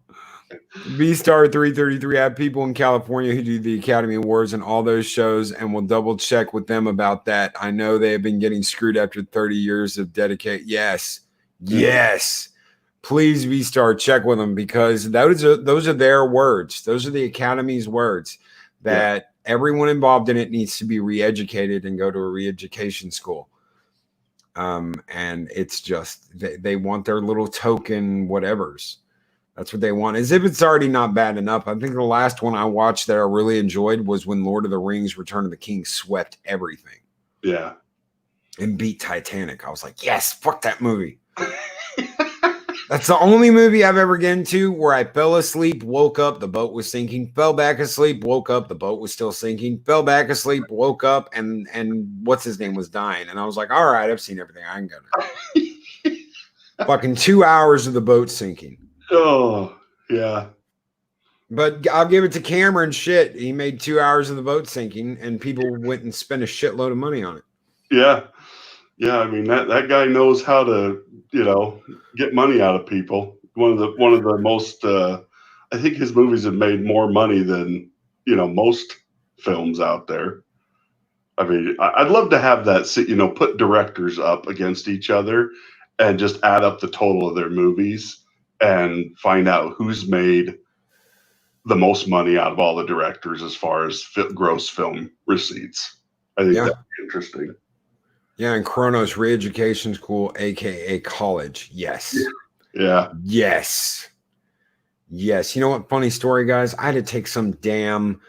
V-Star 333. I have people in California who do the Academy Awards and all those shows, and we'll double check with them about that. I know they have been getting screwed after 30 years of dedicate. Yes. Please, V-Star, check with them, because those are their words. Those are the Academy's words, that everyone involved in it needs to be re-educated and go to a re-education school. And it's just they want their little token whatevers. That's what they want, as if it's already not bad enough. I think the last one I watched that I really enjoyed was when Lord of the Rings Return of the King swept everything. Yeah. And beat Titanic. I was like, yes, fuck that movie. That's the only movie I've ever gotten to where I fell asleep, woke up, the boat was sinking, fell back asleep, woke up, the boat was still sinking, fell back asleep, woke up, and what's his name was dying. And I was like, all right, I've seen everything. I can go now. Fucking 2 hours of the boat sinking. Oh, yeah. But I'll give it to Cameron. Shit, he made 2 hours of the boat sinking, and people went and spent a shitload of money on it. Yeah. I mean, that guy knows how to, get money out of people. One of the most, I think his movies have made more money than, most films out there. I mean, I'd love to have that, put directors up against each other and just add up the total of their movies and find out who's made the most money out of all the directors as far as gross film receipts. I think that'd be interesting. Yeah, and Kronos Re-Education School, a.k.a. college. Yes. Yeah. Yes. You know what? Funny story, guys. I had to take some damn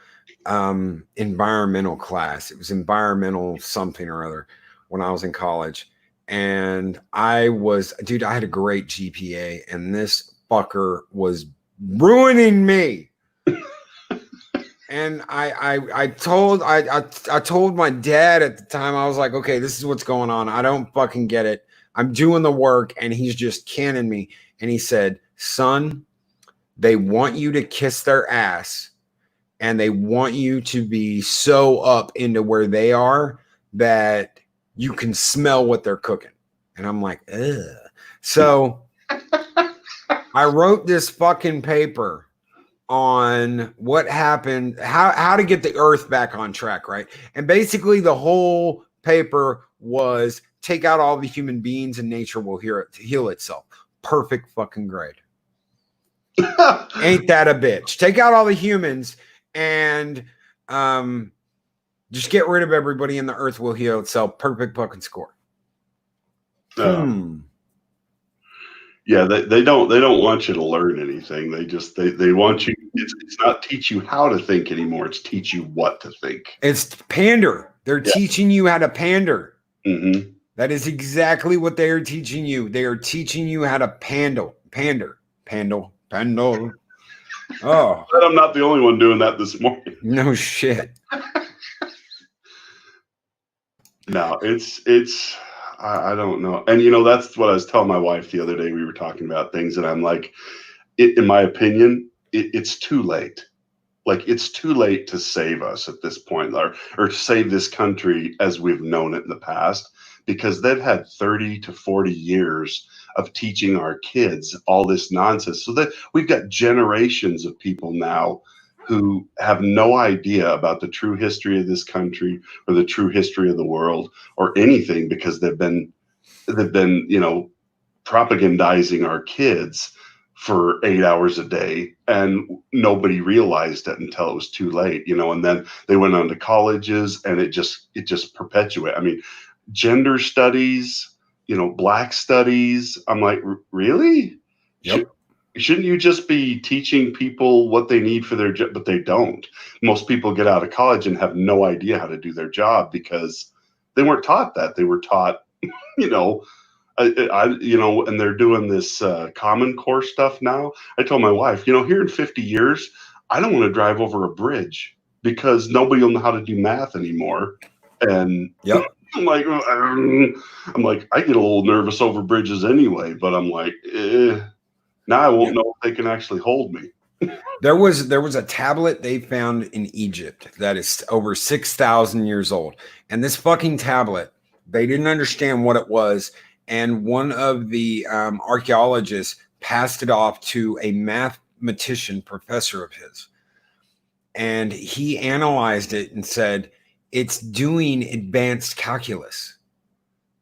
environmental class. It was environmental something or other when I was in college. And I had a great GPA, and this fucker was ruining me. And I told my dad at the time, I was like, okay, this is what's going on. I don't fucking get it. I'm doing the work, and he's just canning me. And he said, son, they want you to kiss their ass, and they want you to be so up into where they are that you can smell what they're cooking. And I'm like, ugh. So I wrote this fucking paper on what happened, how to get the earth back on track, right? And basically the whole paper was take out all the human beings and nature will heal itself. Perfect fucking grade. Ain't that a bitch? Take out all the humans and just get rid of everybody and the earth will heal itself. Perfect fucking score. Yeah, they don't want you to learn anything. They want you. It's not teach you how to think anymore. It's teach you what to think. It's pander. They're teaching you how to pander. Mm-hmm. That is exactly what they are teaching you. They are teaching you how to pander. Oh, But I'm not the only one doing that this morning. No shit. No, it's I don't know. And that's what I was telling my wife the other day. We were talking about things and I'm like, in my opinion, it's too late. Like it's too late to save us at this point or save this country as we've known it in the past, because they've had 30 to 40 years of teaching our kids all this nonsense, so that we've got generations of people now who have no idea about the true history of this country or the true history of the world or anything, because they've been propagandizing our kids for 8 hours a day, and nobody realized it until it was too late, and then they went on to colleges and it just perpetuated. I mean, gender studies, Black studies. I'm like, really? Yep. Shouldn't you just be teaching people what they need for their job? But they don't. Most people get out of college and have no idea how to do their job because they weren't taught that. They were taught, and they're doing this Common Core stuff now. I told my wife, here in 50 years, I don't want to drive over a bridge because nobody will know how to do math anymore. And yep. I'm like, I get a little nervous over bridges anyway, but I'm like, now I won't know if they can actually hold me. There was a tablet they found in Egypt that is over 6,000 years old. And this fucking tablet, they didn't understand what it was. And one of the archaeologists passed it off to a mathematician professor of his. And he analyzed it and said, it's doing advanced calculus.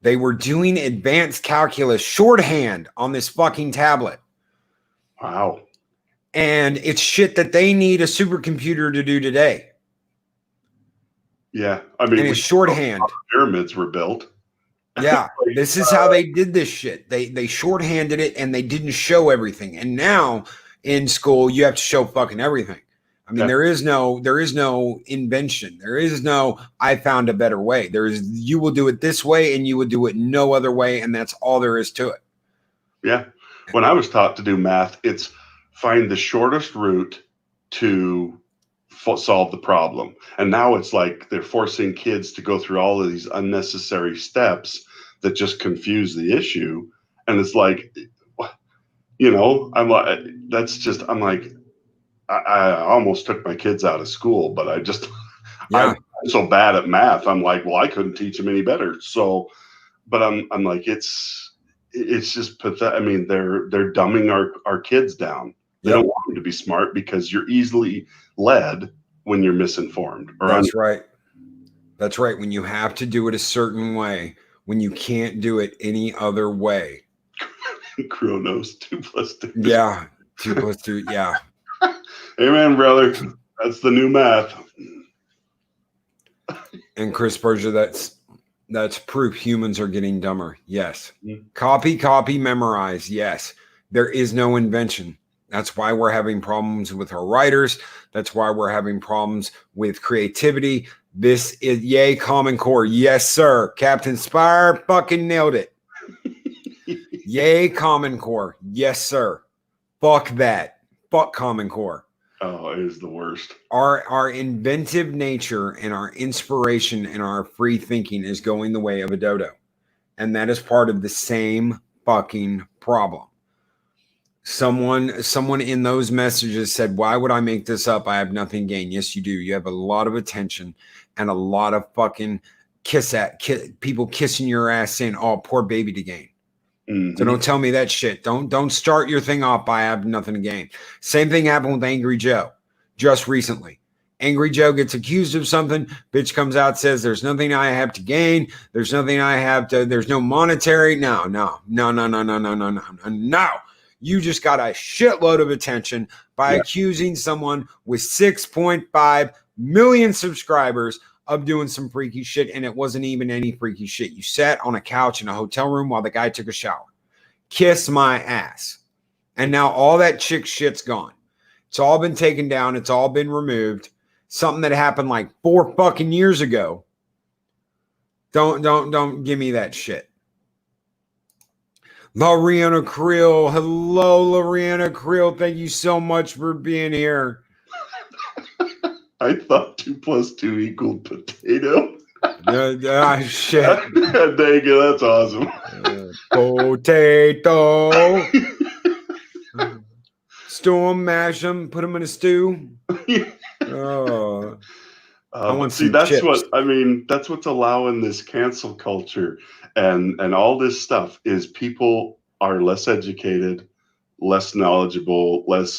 They were doing advanced calculus shorthand on this fucking tablet. Wow. And it's shit that they need a supercomputer to do today. Yeah. I mean, and it's shorthand. Pyramids were built. Yeah. This is how they did this shit. They shorthanded it and they didn't show everything. And now in school, you have to show fucking everything. I mean, there is no invention. There is no, I found a better way. You will do it this way and you will do it no other way. And that's all there is to it. Yeah. When I was taught to do math, it's find the shortest route to solve the problem. And now it's like they're forcing kids to go through all of these unnecessary steps that just confuse the issue. And it's like, I'm like, I'm like, I almost took my kids out of school, but I'm so bad at math. I'm like, well, I couldn't teach them any better. So, but I'm like, it's just pathetic. I mean, they're dumbing our kids down. They don't want them to be smart because you're easily led when you're misinformed. That's right. That's right. When you have to do it a certain way, when you can't do it any other way. Chronos 2 + 2. Yeah. 2 + 2. Yeah. Amen, brother. That's the new math. And Chris Berger, that's proof humans are getting dumber. Yes. Copy, memorize. Yes. There is no invention. That's why we're having problems with our writers. That's why we're having problems with creativity. This is yay, Common Core. Yes, sir. Captain Spire fucking nailed it. Yay, Common Core. Yes, sir. Fuck that. Fuck Common Core. Oh, it is the worst. Our inventive nature and our inspiration and our free thinking is going the way of a dodo. And that is part of the same fucking problem. Someone in those messages said, why would I make this up? I have nothing to gain. Yes, you do. You have a lot of attention and a lot of fucking people kissing your ass saying, "Oh, poor baby to gain." Mm-hmm. So don't tell me that shit. Don't start your thing off by I have nothing to gain. Same thing happened with Angry Joe just recently. Angry Joe gets accused of something. Bitch comes out, says there's nothing I have to gain. There's nothing I have to, there's no monetary. No. You just got a shitload of attention by accusing someone with 6.5 million subscribers of doing some freaky shit, and it wasn't even any freaky shit. You sat on a couch in a hotel room while the guy took a shower. Kiss my ass. And now all that chick shit's gone. It's all been taken down. It's all been removed. Something that happened like 4 fucking years ago. Don't give me that shit. Loriana Creel. Hello, Loriana Creel. Thank you so much for being here. I thought 2 + 2 equaled potato. Shit. Dang it, that's awesome. Potato. Stew them, mash them, put them in a stew. Oh. I want see, that's chips. That's what's allowing this cancel culture and all this stuff is people are less educated, less knowledgeable, they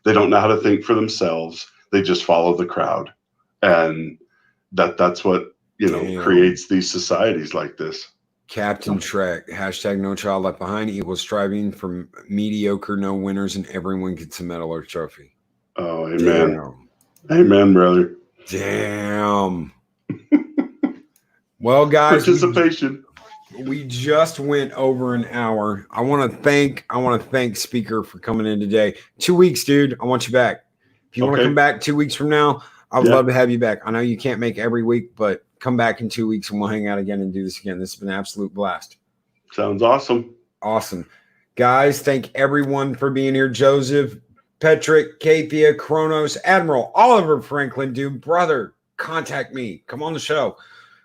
don't know how to think for themselves. They just follow the crowd. And that's what, creates these societies like this. Captain Trek, hashtag no child left behind equals striving for mediocre, no winners, and everyone gets a medal or trophy. Oh, amen. Damn. Amen, brother. Damn. Well, guys, participation. We just went over an hour. I want to thank Speaker for coming in today. 2 weeks, dude. I want you back. If you want to come back 2 weeks from now, I would love to have you back. I know you can't make every week, but come back in 2 weeks and we'll hang out again and do this again. This has been an absolute blast. Sounds awesome. Awesome. Guys, thank everyone for being here. Joseph, Patrick, Kathia, Kronos, Admiral, Oliver Franklin, dude, brother, contact me. Come on the show.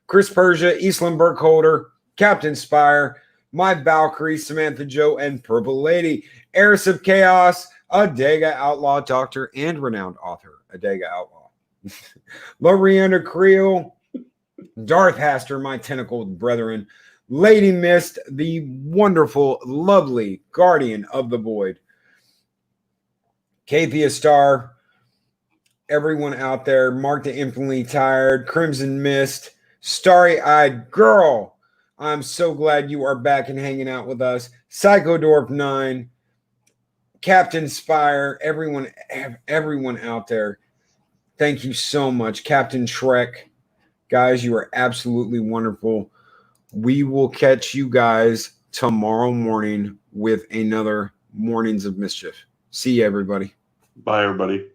Chris Persia, Eastland Burkholder, Captain Spire, my Valkyrie, Samantha Joe, and Purple Lady, Heiress of Chaos, Adega Outlaw Doctor, and renowned author, Adega Outlaw. Loriana Creel, Darth Haster, my tentacled brethren, Lady Mist, the wonderful, lovely guardian of the void, Kathia Star, everyone out there, Mark the Infinitely Tired, Crimson Mist, Starry-Eyed Girl, I'm so glad you are back and hanging out with us, Psychodorf 9, Captain Spire, everyone out there, thank you so much. Captain Trek, guys, you are absolutely wonderful. We will catch you guys tomorrow morning with another Mornings of Mischief. See you, everybody. Bye, everybody.